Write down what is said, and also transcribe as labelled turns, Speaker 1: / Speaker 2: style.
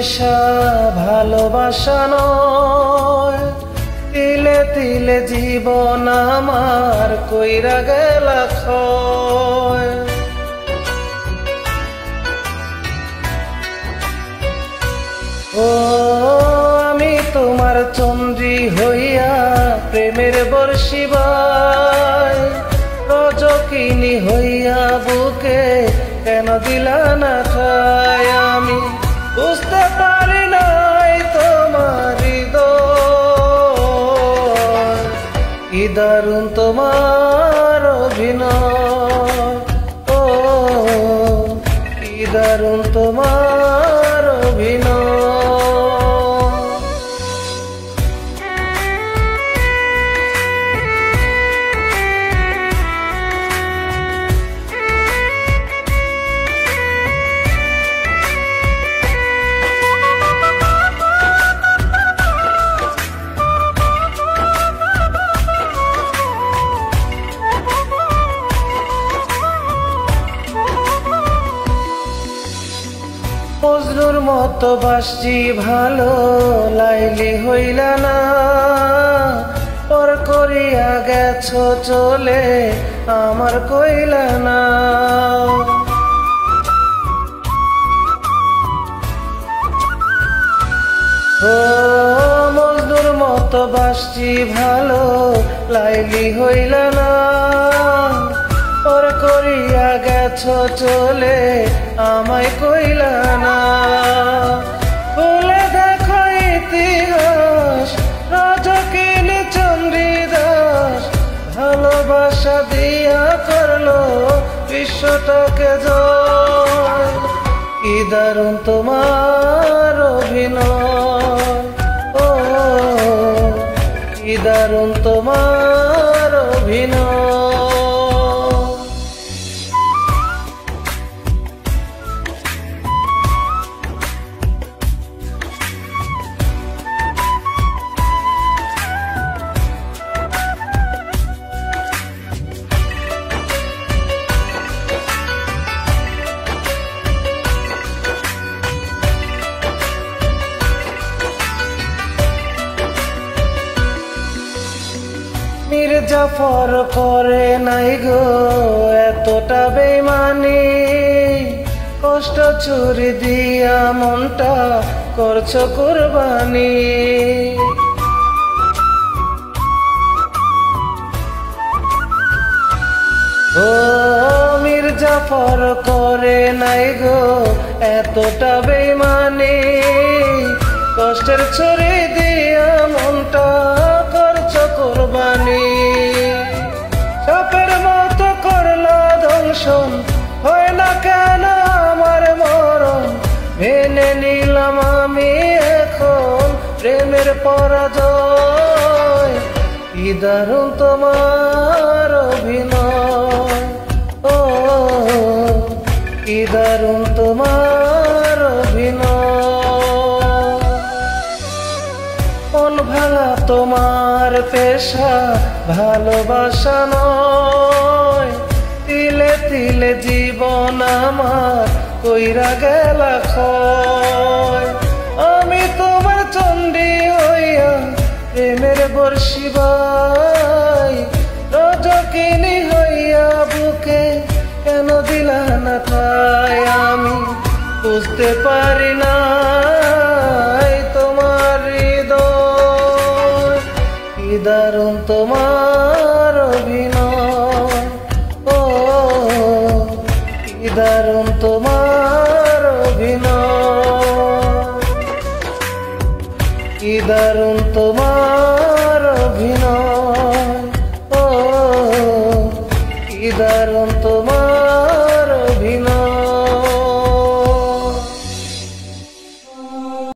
Speaker 1: পয়সা ভালোবাসা নয়, তিলে তিলে জীবন আমার কইরা গেলা ক্ষয়। ও আমি তোমার চন্দ্রী হইয়া প্রেমের বর্ষি বাই, রজকিনী হইয়া বুকে কেন দিলা না ঠাই। আমি বুঝতে পারি নাই তোমার হৃদয়, কি দারুণ তোমার অভিনয়। ও কি দারুণ তোমার অভিনয়। মজনুর মতো বাসছি ভালো, লাইলি হইলা না, পর করিয়া গেছো চলে আমার কইলা না। ও মজনুর মতো বাসছি ভালো, লাইলি হইলা না, পর করিয়া গেছো চলে আমায় কইলা না। ভুলে দেখো ইতিহাস, রজকিনী চন্দ্রীদাস, ভালোবাসা দিয়া করলো বিশ্বটাকে জয়। কি দারুণ তোমার অভিনয়। ও কি দারুণ তোমার অভিনয়। মির্জাফর করে নাই গো এতটা বেইমানি, কষ্ট ছুরি দিয়া মনটা করছো কুরবানি। ও মির্জাফর করে নাই গো এতটা বেইমানি, কষ্টের ছুরি দিয়া মনটা করছো কুরবানি। সাপের মতো করলো দংশন, হয় না কেন আমার মরণ, মেনে নিলাম আমি এখন প্রেমের পরাজয়। কি দারুণ তোমার অভিনয়। ও কি দারুণ তোমার অভিনয়। মন ভাঙা তোমার পেশা ভালোবাসা নয়, তিলে তিলে জীবন আমার কইরা গেলা ক্ষয়। আমি তোমার চন্ডী হইয়া প্রেমের বর্ষি বাই, রজকিনী হইয়া বুকে কেন দিলা না ঠাই। আমি বুঝতে পারি নাই তোমার হৃদয়, কি দারুণ তোমার অভিনয়। ও কি দারুণ তোমার অভিনয়, কি দারুণ তোমার